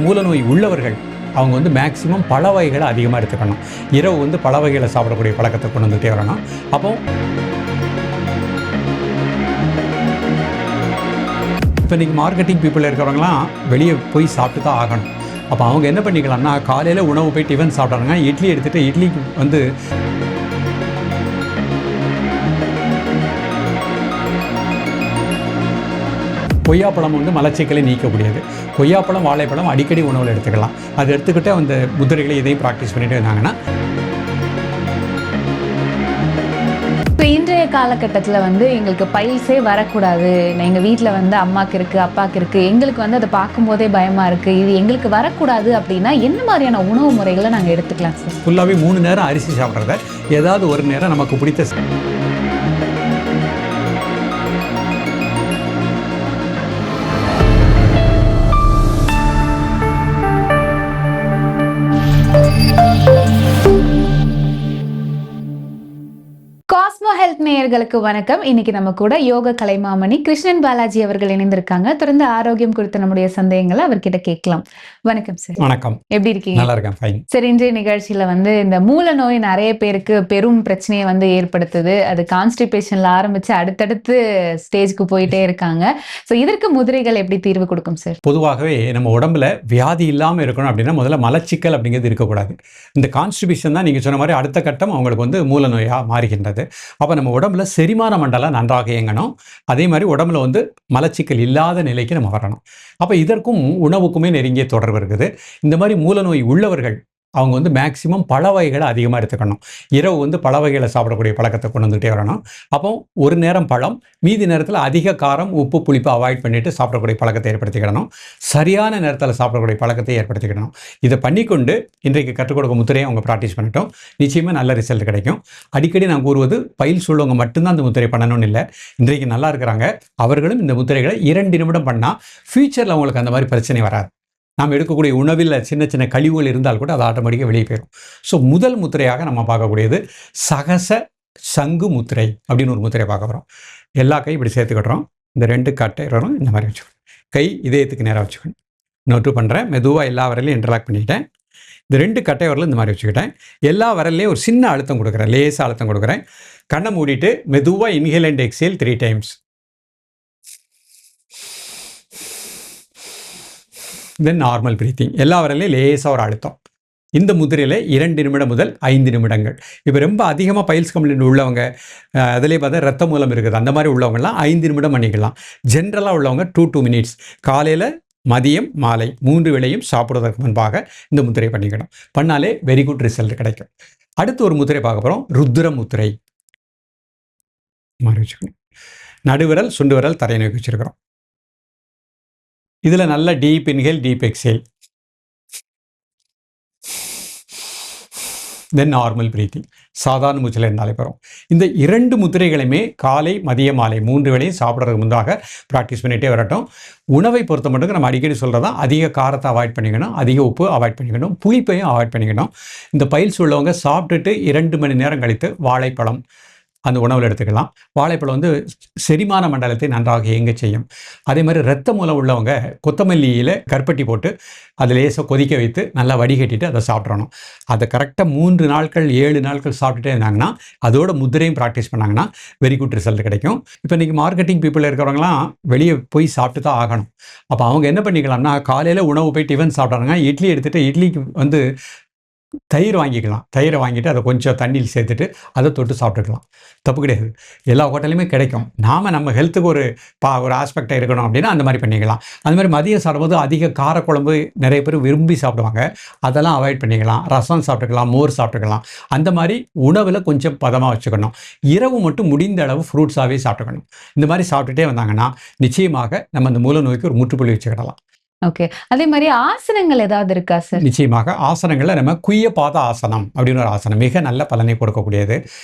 மூலநோய் உள்ளவர்கள் அவங்க வந்து மேக்ஸிமம் பழ வகைகளை அதிகமாக எடுத்துக்கணும். இரவு வந்து பழ வகைகளை சாப்பிடக்கூடிய பழக்கத்தை கொண்டு வந்துகிட்டே வரணும். அப்போ இப்போ இன்றைக்கி மார்க்கெட்டிங் பீப்புள் இருக்கிறவங்களாம் வெளியே போய் சாப்பிட்டு தான் ஆகணும். அப்போ அவங்க என்ன பண்ணிக்கலாம்னா, காலையில் உணவு போய் டிஃபன் சாப்பிட்றாங்க, இட்லி எடுத்துகிட்டு இட்லிக்கு வந்து கொய்யாப்பழம் வந்து மலச்சிக்கலை நீக்கக்கூடியது. கொய்யாப்பழம், வாழைப்பழம் அடிக்கடி உணவில் எடுத்துக்கலாம். அது எடுத்துக்கிட்டே அந்த முதிரைகளை இதையும் ப்ராக்டிஸ் பண்ணிட்டு இருந்தாங்கன்னா, இப்போ இன்றைய காலகட்டத்தில் வந்து எங்களுக்கு பைல்ஸே வரக்கூடாது, எங்கள் வீட்டில் வந்து அம்மாவுக்கு இருக்குது, அப்பாவுக்கு இருக்குது, எங்களுக்கு வந்து அதை பார்க்கும்போதே பயமாக இருக்குது, இது எங்களுக்கு வரக்கூடாது அப்படின்னா என்ன மாதிரியான உணவு முறைகளை நாங்கள் எடுத்துக்கலாம் சார்? ஃபுல்லாகவே 3 நேரம் அரிசி சாப்பிட்றத ஏதாவது ஒரு நேரம் நமக்கு பிடித்த காஸ்மோ ஹெல்த் நேயர்களுக்கு வணக்கம். இன்னைக்கு நம்ம கூட யோக கலைமாமணி கிருஷ்ணன் பாலாஜி அவர்கள் இணைந்திருக்காங்க. தொடர்ந்து ஆரோக்கியம் குறித்த நம்முடைய சந்தேகங்களை அவர்கிட்ட கேட்கலாம். வணக்கம் சார். வணக்கம். எப்படி இருக்கீங்க? நல்லா இருக்கேன், ஃபைன். சரி, இன்றைய நிகழ்ச்சியில வந்து இந்த மூல நோய் நிறைய பேருக்கு பெரும் பிரச்சனையை வந்து ஏற்படுத்துது. அது கான்ஸ்டிபேஷன்ல ஆரம்பிச்சு அடுத்தடுத்து ஸ்டேஜ்க்கு போயிட்டே இருக்காங்க. ஸோ இதற்கு முதிரைகள் எப்படி தீர்வு கொடுக்கும் சார்? பொதுவாகவே நம்ம உடம்புல வியாதி இல்லாமல் இருக்கணும் அப்படின்னா முதல்ல மலச்சிக்கல் அப்படிங்கிறது இருக்கக்கூடாது. இந்த கான்ஸ்டிபேஷன் தான் நீங்கள் சொன்ன மாதிரி அடுத்த கட்டம் அவங்களுக்கு வந்து மூல நோயாக மாறுகின்றது. அப்போ நம்ம உடம்புல செரிமான மண்டலம் நன்றாக இயங்கணும். அதே மாதிரி உடம்புல வந்து மலச்சிக்கல் இல்லாத நிலைக்கு நம்ம வரணும். அப்போ இதற்கும் உணவுக்குமே நெருங்கிய தொடர்பு இருக்குது. இந்த மாதிரி மூலநோய் உள்ளவர்கள் அவங்க வந்து மேக்ஸிமம் பழ வகைகளை அதிகமாக எடுத்துக்கணும். இரவு வந்து பழ வகைகளை சாப்பிடக்கூடிய பழக்கத்தை கொண்டு வந்துகிட்டே வரணும். அப்போ ஒரு நேரம் பழம், மீதி நேரத்தில் அதிக காரம், உப்பு, புளிப்பு அவாய்ட் பண்ணிவிட்டு சாப்பிடக்கூடிய பழக்கத்தை ஏற்படுத்திக்கிடணும். சரியான நேரத்தில் சாப்பிடக்கூடிய பழக்கத்தை ஏற்படுத்திக்கிடணும். இதை பண்ணிக்கொண்டு இன்றைக்கு கற்றுக் கொடுக்க முத்திரையை அவங்க ப்ராக்டிஸ் பண்ணிட்டோம். நிச்சயமாக நல்ல ரிசல்ட் கிடைக்கும். அடிக்கடி நான் கூறுவது, பயில் உள்ளவங்க மட்டும்தான் அந்த முத்திரை பண்ணணும்னு இல்லை. இன்றைக்கு நல்லா இருக்கிறாங்க, அவர்களும் இந்த முத்திரைகளை 2 நிமிடம் பண்ணால் ஃபியூச்சரில் அவங்களுக்கு அந்த மாதிரி பிரச்சனை வராது. நாம் எடுக்கக்கூடிய உணவில் சின்ன சின்ன கழிவுகள் இருந்தால் கூட அது ஆட்டோமேட்டிக்காக வெளியே போயிடும். ஸோ முதல் முத்திரையாக நம்ம பார்க்கக்கூடியது சகச சங்கு முத்திரை அப்படின்னு ஒரு முத்திரை பார்க்க போகிறோம். எல்லா கை இப்படி சேர்த்துக்கிட்டுறோம். இந்த 2 கட்டையும் இந்த மாதிரி வச்சுக்கணும். கை இதயத்துக்கு நேராக வச்சுக்கணும். நோட்டு பண்ணுறேன். மெதுவாக எல்லா விரலையும் இன்டர்லாக் பண்ணிக்கிட்டேன். இந்த 2 கட்டை விரலும் இந்த மாதிரி வச்சுக்கிட்டேன். எல்லா விரல்லையும் ஒரு சின்ன அழுத்தம் கொடுக்குறேன், லேசாக அழுத்தம் கொடுக்குறேன். கண்ணை மூடிட்டு மெதுவாக inhale and exhale 3 times. Then normal breathing. எல்லா வரலையும் லேசாக ஒரு அழுத்தம். இந்த முதிரையில் 2 நிமிடம் முதல் 5 நிமிடங்கள். இப்போ ரொம்ப அதிகமாக பைல்ஸ் கம்ப்ளைண்ட் உள்ளவங்க, அதிலே பார்த்தா ரத்த மூலம் இருக்குது, அந்த மாதிரி உள்ளவங்கலாம் 5 நிமிடம் பண்ணிக்கலாம். ஜென்ரலாக உள்ளவங்க 2 மினிட்ஸ். காலையில், மதியம், மாலை 3 வேளையும் சாப்பிடுவதற்கு முன்பாக இந்த முத்திரை பண்ணிக்கணும். பண்ணாலே வெரி குட் ரிசல்ட் கிடைக்கும். அடுத்து ஒரு முத்திரை பார்க்க போகிறோம், ருத்ர முத்திரை. மாதிரி வச்சுக்கணும். நடுவிரல், சுண்டு விரல் தரையை நோக்கி வச்சுருக்கிறோம். இதில் நல்ல டீப் இன்ஹேல், டீப் எக்ஸேல். தென் நார்மல் பிரீத்திங். சாதாரண மூச்சில் இருந்தாலே போகிறோம். இந்த 2 முத்திரைகளையுமே காலை, மதிய, மாலை 3 வேளையும் சாப்பிட்றதுக்கு முன்பாக ப்ராக்டிஸ் பண்ணிகிட்டே வரட்டும். உணவை பொறுத்த மட்டும் நம்ம அடிக்கடி சொல்கிறதா, அதிக காரத்தை அவாய்ட் பண்ணிக்கணும், அதிக உப்பு அவாய்ட் பண்ணிக்கணும், புளிப்பையும் அவாய்ட் பண்ணிக்கணும். இந்த பைல்ஸ் உள்ளவங்க சாப்பிட்டுட்டு 2 மணி நேரம் கழித்து வாழைப்பழம் அந்த உணவில் எடுத்துக்கலாம். வாழைப்பழம் வந்து செரிமான மண்டலத்தை நன்றாக இயங்க செய்யும். அதே மாதிரி இரத்த மூலம் உள்ளவங்க கொத்தமல்லியில் கருப்பட்டி போட்டு அதை லேசாக கொதிக்க வைத்து நல்லா வடிகட்டிட்டு அதை சாப்பிட்றணும். அதை கரெக்டாக 3 நாட்கள் 7 நாட்கள் சாப்பிட்டுட்டே இருந்தாங்கன்னா, அதோட முதிரையும் ப்ராக்டிஸ் பண்ணாங்கன்னா வெரி குட் ரிசல்ட் கிடைக்கும். இப்போ இன்றைக்கி மார்க்கெட்டிங் பீப்புள் இருக்கிறவங்களாம் வெளியே போய் சாப்பிட்டு தான் ஆகணும். அப்போ அவங்க என்ன பண்ணிக்கலாம்னா, காலையில் உணவு போய் டிஃபன் சாப்பிட்றாங்க, இட்லி எடுத்துகிட்டு இட்லிக்கு வந்து தயிர் வாங்கிக்கலாம். தயிரை வாங்கிட்டு அதை கொஞ்சம் தண்ணியில் சேர்த்துட்டு அதை தொட்டு சாப்பிட்டுக்கலாம். தப்பு கிடையாது. எல்லா ஹோட்டலையுமே கிடைக்கும். நம்ம ஹெல்த்துக்கு ஒரு ஆஸ்பெக்டாக இருக்கணும் அப்படின்னா அந்த மாதிரி பண்ணிக்கலாம். அந்த மாதிரி மதியம் சாப்பிடும்போது அதிக காரக்குழம்பு நிறைய பேர் விரும்பி சாப்பிடுவாங்க. அதெல்லாம் அவாய்ட் பண்ணிக்கலாம். ரசம் சாப்பிட்டுக்கலாம், மோர் சாப்பிட்டுக்கலாம். அந்த மாதிரி உணவில் கொஞ்சம் பதமாக வச்சுக்கணும். இரவு மட்டும் முடிந்த அளவு ஃப்ரூட்ஸாகவே சாப்பிட்டுக்கணும். இந்த மாதிரி சாப்பிட்டுட்டே வந்தாங்கன்னா நிச்சயமாக நம்ம அந்த மூல நோய்க்கு ஒரு முற்றுப்புள்ளி வச்சுக்கிடலாம். ஓகே. அதே மாதிரி ஆசனங்கள் ஏதாவது இருக்கா சார்? நிச்சயமாக. ஆசனங்களில் நம்ம குய்யபாத ஆசனம் அப்படின்னு ஒரு ஆசனம் மிக நல்ல பலனை கொடுக்கக்கூடியது.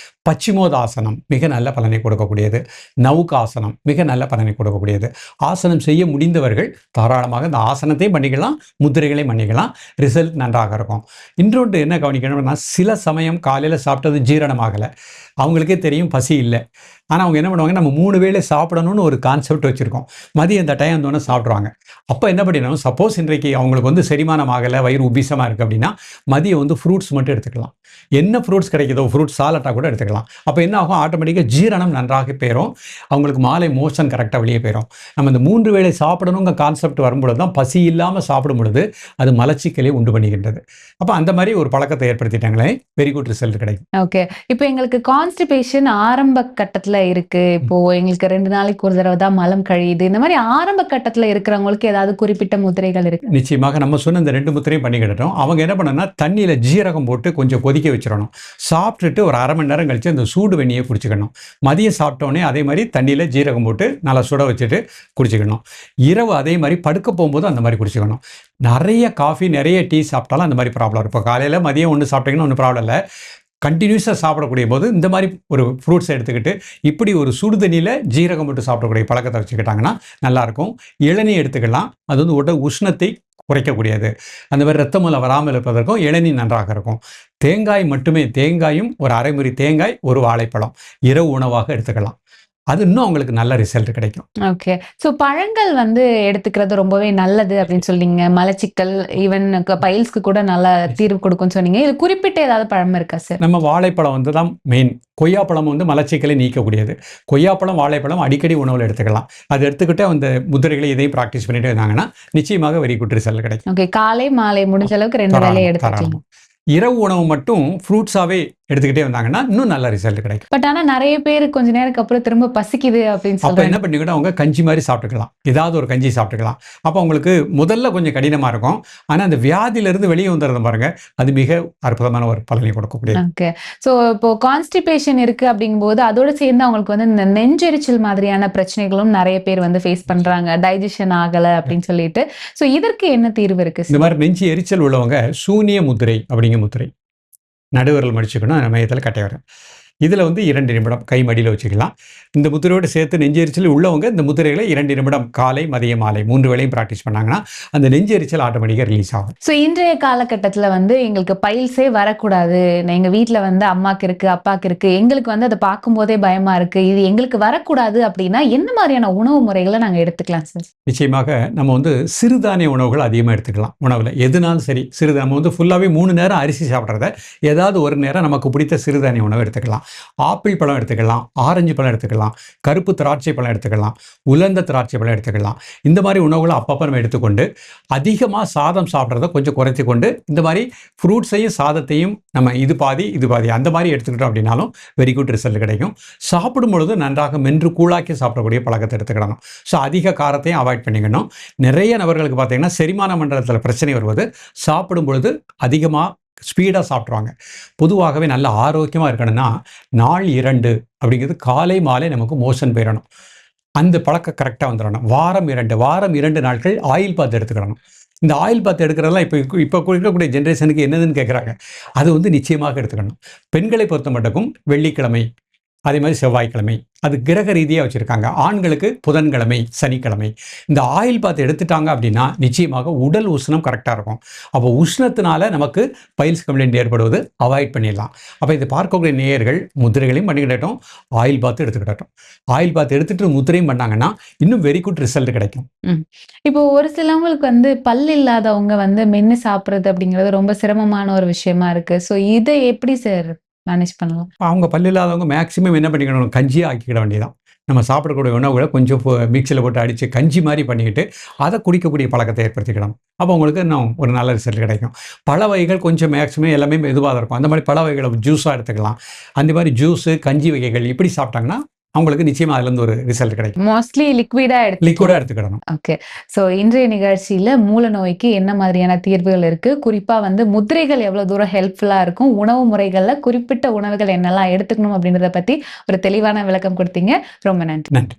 பச்சிமோத ஆசனம் மிக நல்ல பலனை கொடுக்கக்கூடியது. நவுகாசனம் மிக நல்ல பலனை கொடுக்கக்கூடியது. ஆசனம் செய்ய முடிந்தவர்கள் தாராளமாக இந்த ஆசனத்தையும் பண்ணிக்கலாம், முத்திரைகளையும் பண்ணிக்கலாம். ரிசல்ட் நன்றாக இருக்கும். இன்னொன்று என்ன கவனிக்கணும்னா, சில சமயம் காலையில் சாப்பிட்டது ஜீரணமாகலை, அவங்களுக்கே தெரியும் பசி இல்லை. ஆனால் அவங்க என்ன பண்ணுவாங்க, நம்ம 3 வேளை சாப்பிடணும்னு ஒரு கான்செப்ட் வச்சுருக்கோம். மதியம் இந்த டைம் வந்தோடனே சாப்பிட்ருவாங்க. அப்போ என்ன பண்ணிடணும், சப்போஸ் இன்றைக்கு அவங்களுக்கு வந்து செரிமானம் ஆகலை, வயிறு உபிசமாக இருக்குது அப்படின்னா மதியம் வந்து ஃப்ரூட்ஸ் மட்டும் எடுத்துக்கலாம். என்ன ஃப்ரூட்ஸ் கிடைக்குதோ ஃப்ரூட் சாலட்டாக கூட எடுத்துக்கலாம். அப்போ என்ன ஆகும், ஆட்டோமேட்டிக்காக ஜீரணம் நன்றாக போயிடும். அவங்களுக்கு மாலை மோஷன் கரெக்டாக வெளியே போயிடும். நம்ம இந்த 3 வேளை சாப்பிடணுங்கிற கான்செப்ட் வரும்பொழுது தான் பசி இல்லாமல் சாப்பிடும் பொழுது அது மலச்சிக்கலை உண்டு பண்ணுகின்றது. அப்போ அந்த மாதிரி ஒரு பழக்கத்தை ஏற்படுத்திட்டாங்களே வெரி குட் ரிசல்ட் கிடைக்கும். ஓகே. இப்போ எங்களுக்கு கான்ஸ்டிபேஷன் ஆரம்ப கட்டத்துல இருக்கு. இப்போ எங்களுக்கு 2 நாளைக்கு ஒரு தடவை தான் மலம் கழியுது. இந்த மாதிரி ஆரம்ப கட்டத்துல இருக்கிறவங்களுக்கு ஏதாவது குறிப்பிட்ட முத்திரைகள் இருக்கு? நிச்சயமாக நம்ம சொன்ன இந்த 2 முத்திரையும் பண்ணிக்கிட்டோம். அவங்க என்ன பண்ணணும்னா தண்ணியில் ஜீரகம் போட்டு கொஞ்சம் கொதிக்க வச்சிடணும். சாப்பிட்டுட்டு ஒரு 1/2 மணி நேரம் கழிச்சு அந்த சூடு வெந்நியை குடிச்சுக்கணும். மதியம் சாப்பிட்டோன்னே அதே மாதிரி தண்ணியில் ஜீரகம் போட்டு நல்லா சுட வச்சுட்டு குடிச்சுக்கணும். இரவு அதே மாதிரி படுக்க போகும்போது அந்த மாதிரி குடிச்சுக்கணும். நிறைய காஃபி நிறைய டீ சாப்பிட்டாலும் அந்த மாதிரி ப்ராப்ளம் இருக்கும். இப்போ காலையில் மதியம் ஒன்று சாப்பிட்டீங்கன்னா ஒன்றும் ப்ராப்ளம் இல்லை. கண்டினியூஸாக சாப்பிடக்கூடிய போது இந்த மாதிரி ஒரு ஃப்ரூட்ஸை எடுத்துக்கிட்டு இப்படி ஒரு சுடுதண்ணியில் ஜீரகம் போட்டு சாப்பிடக்கூடிய பழக்கத்தை வச்சுக்கிட்டாங்கன்னா நல்லாயிருக்கும். இளநீ எடுத்துக்கலாம். அது வந்து உடல் உஷ்ணத்தை குறைக்கக்கூடியது. அந்த மாதிரி ரத்த மூலம் வராமல் இருப்பதற்கும் இளநீ நன்றாக இருக்கும். தேங்காய் மட்டுமே, தேங்காயும் ஒரு 1/2 முறி தேங்காய், ஒரு வாழைப்பழம் இரவு உணவாக எடுத்துக்கலாம். அது இன்னும் அவங்களுக்கு நல்ல ரிசல்ட் கிடைக்கும். ஓகே. ஸோ பழங்கள் வந்து எடுத்துக்கிறது ரொம்பவே நல்லது அப்படின்னு சொன்னீங்க. மலச்சிக்கல் ஈவன் பைல்ஸ்க்கு கூட நல்ல தீர்வு கொடுக்கும்னு சொன்னீங்க. இது குறிப்பிட்ட ஏதாவது பழம் இருக்கா சார்? நம்ம வாழைப்பழம் வந்து தான் மெயின். கொய்யாப்பழம் வந்து மலச்சிக்கலை நீக்கக்கூடியது. கொய்யாப்பழம், வாழைப்பழம் அடிக்கடி உணவில் எடுத்துக்கலாம். அது எடுத்துக்கிட்டு அந்த முதிரைகளை இதையும் ப்ராக்டிஸ் பண்ணிட்டு இருந்தாங்கன்னா நிச்சயமாக வெரி குட் ரிசல்ட் கிடைக்கும். ஓகே. காலை மாலை முடிஞ்ச அளவுக்கு 2 வேளை எடுத்துக்கலாம். இரவு உணவு மட்டும் ஃப்ரூட்ஸாவே எடுத்துக்கிட்டே வந்தாங்கன்னா இன்னும் நல்ல ரிசல்ட் கிடைக்கும். பட் ஆனால் நிறைய பேர் கொஞ்ச நேரத்துக்கு அப்புறம் திரும்ப பசிக்குது அப்படின்னு அப்போ சொல்றாங்க. என்ன பண்ணிக்கிட்டு அவங்க கஞ்சி மாதிரி சாப்பிட்டுக்கலாம். ஏதாவது ஒரு கஞ்சி சாப்பிட்டுக்கலாம். அப்போ அவங்களுக்கு முதல்ல கொஞ்சம் கடினமாக இருக்கும். ஆனால் அந்த வியாதியிலிருந்து வெளியே வந்துடுறது பாருங்க, அது மிக அற்புதமான ஒரு பலனை கொடுக்கக்கூடியது. ஓகே. ஸோ இப்போ கான்ஸ்டிபேஷன் இருக்கு அப்படிங்கும்போது அதோட சேர்ந்து அவங்களுக்கு வந்து இந்த நெஞ்செரிச்சல் மாதிரியான பிரச்சனைகளும் நிறைய பேர் வந்து ஃபேஸ் பண்றாங்க. டைஜஷன் ஆகலை அப்படின்னு சொல்லிட்டு. ஸோ இதற்கு என்ன தீர்வு இருக்கு? இந்த மாதிரி நெஞ்சு எரிச்சல் உள்ளவங்க சூனிய முத்திரை அப்படிங்கிற முத்திரை நடுவிரல் மடிச்சுக்கணும். மையத்தில் கட்டை வரும். இதில் வந்து 2 நிமிடம் கை மடியில் வச்சுக்கலாம். இந்த முத்திரையோடு சேர்த்து நெஞ்செரிச்சல் உள்ளவங்க இந்த முத்திரைகளை 2 நிமிடம் காலை மதியம் மாலை 3 வேளையும் ப்ராக்டிஸ் பண்ணாங்கன்னா அந்த நெஞ்செரிச்சல் ஆட்டோமேட்டிக்காக ரிலீஸ் ஆகும். ஸோ இன்றைய காலகட்டத்தில் வந்து எங்களுக்கு பைல்ஸே வரக்கூடாது, எங்கள் வீட்டில் வந்து அம்மாக்கு இருக்குது அப்பாவுக்கு இருக்குது, எங்களுக்கு வந்து அதை பார்க்கும்போதே பயமாக இருக்குது, இது எங்களுக்கு வரக்கூடாது அப்படின்னா என்ன மாதிரியான உணவு முறைகளை நாங்கள் எடுத்துக்கலாம் சார்? நிச்சயமாக நம்ம வந்து சிறுதானிய உணவுகள் அதிகமாக எடுத்துக்கலாம். உணவில் எதுனாலும் சரி, நம்ம வந்து ஃபுல்லாகவே 3 நேரம் அரிசி சாப்பிட்றத ஏதாவது ஒரு நேரம் நமக்கு பிடித்த சிறுதானிய உணவு எடுத்துக்கலாம். ஆப்பிள் பழம் எடுத்துக்கலாம், ஆரஞ்சு பழம் எடுத்துக்கலாம், கருப்பு திராட்சை பழம் எடுத்துக்கலாம், உலர்ந்த திராட்சை பழம் எடுத்துக்கலாம். இந்த மாதிரி உணவுகளை அப்பப்போ நம்ம எடுத்துக்கொண்டு அதிகமாக சாதம் சாப்பிட்றத கொஞ்சம் குறைச்சி கொண்டு இந்த மாதிரி ஃப்ரூட்ஸையும் சாதத்தையும் நம்ம இது பாதி அந்த மாதிரி எடுத்துக்கிட்டோம் அப்படின்னாலும் வெரி குட் ரிசல்ட் கிடைக்கும். சாப்பிடும் பொழுது நன்றாக மென்று கூழாக்கி சாப்பிடக்கூடிய பழக்கத்தை எடுத்துக்கிடணும். ஸோ அதிக காரத்தையும் அவாய்ட் பண்ணிக்கணும். நிறைய நபர்களுக்கு பார்த்தீங்கன்னா செரிமான மண்டலத்தில் பிரச்சனை வருவது சாப்பிடும் பொழுது அதிகமாக ஸ்பீடாக சாப்பிட்ருவாங்க. பொதுவாகவே நல்ல ஆரோக்கியமாக இருக்கணும்னா நாள் 2 அப்படிங்கிறது காலை மாலை நமக்கு மோஷன் போயிடணும். அந்த பழக்கம் கரெக்டாக வந்துடணும். வாரம் 2 நாட்கள் ஆயில் பாத் எடுத்துக்கிடணும். இந்த ஆயில் பாத் எடுக்கிறதெல்லாம் இப்போ இருக்கக்கூடிய ஜென்ரேஷனுக்கு என்னதுன்னு கேட்குறாங்க. அது வந்து நிச்சயமாக எடுத்துக்கணும். பெண்களை பொறுத்த மட்டுக்கும் வெள்ளிக்கிழமை, அதே மாதிரி செவ்வாய்க்கிழமை, அது கிரக ரீதியாக வச்சுருக்காங்க. ஆண்களுக்கு புதன்கிழமை, சனிக்கிழமை. இந்த ஆயில் பாத் எடுத்துட்டாங்க அப்படின்னா நிச்சயமாக உடல் உஷ்ணம் கரெக்டாக இருக்கும். அப்போ உஷ்ணத்தினால நமக்கு பைல்ஸ் கம்ப்ளைண்ட் ஏற்படுவது அவாய்ட் பண்ணிடலாம். அப்போ இதை பார்க்கக்கூடிய நேயர்கள் முத்திரைகளையும் பண்ணிக்கிட்டோம், ஆயில் பாத் எடுத்துக்கிட்டோம். ஆயில் பாத் எடுத்துகிட்டு முத்திரையும் பண்ணாங்கன்னா இன்னும் வெரி குட் ரிசல்ட் கிடைக்கும். இப்போ ஒரு சிலவங்களுக்கு வந்து பல் இல்லாதவங்க வந்து மென்று சாப்பிட்றது அப்படிங்கிறது ரொம்ப சிரமமான ஒரு விஷயமா இருக்குது. ஸோ இதை எப்படி சார் மேனேஜ் பண்ணலாம்? அவங்க பல்லு இல்லாதவங்க மேக்ஸிமம் என்ன பண்ணிக்கணும், கஞ்சியாக ஆக்கிக்கிட வேண்டியதான். நம்ம சாப்பிடக்கூடிய உணவுகளை கொஞ்சம் மிக்சியில் போட்டு அடித்து கஞ்சி மாதிரி பண்ணிக்கிட்டு அதை குடிக்கக்கூடிய பழக்கத்தை ஏற்படுத்திக்கிடணும். அப்போ உங்களுக்கு இன்னும் ஒரு நல்ல ரிசல்ட் கிடைக்கும். பழ வகைகள் கொஞ்சம் மேக்ஸிமம் எல்லாமே மெதுவாக இருக்கும். அந்த மாதிரி பழ வகைகளை ஜூஸாக எடுத்துக்கலாம். அந்த மாதிரி ஜூஸு கஞ்சி வகைகள் இப்படி சாப்பிட்டாங்கன்னா அவங்களுக்கு நிச்சயமாக அதுலேருந்து ஒரு ரிசல்ட் கிடைக்கும். மோஸ்ட்லி லிக்விடாக எடுத்துக்கிடணும். ஓகே. ஸோ இன்றைய நிகழ்ச்சியில் மூல நோய்க்கு என்ன மாதிரியான தீர்வுகள் இருக்குது, குறிப்பாக வந்து முத்திரைகள் எவ்வளோ தூரம் ஹெல்ப்ஃபுல்லாக இருக்கும், உணவு முறைகளில் குறிப்பிட்ட உணவுகள் என்னெல்லாம் எடுத்துக்கணும் அப்படின்றத பற்றி ஒரு தெளிவான விளக்கம் கொடுத்தீங்க. ரொம்ப நன்றி. நன்றி.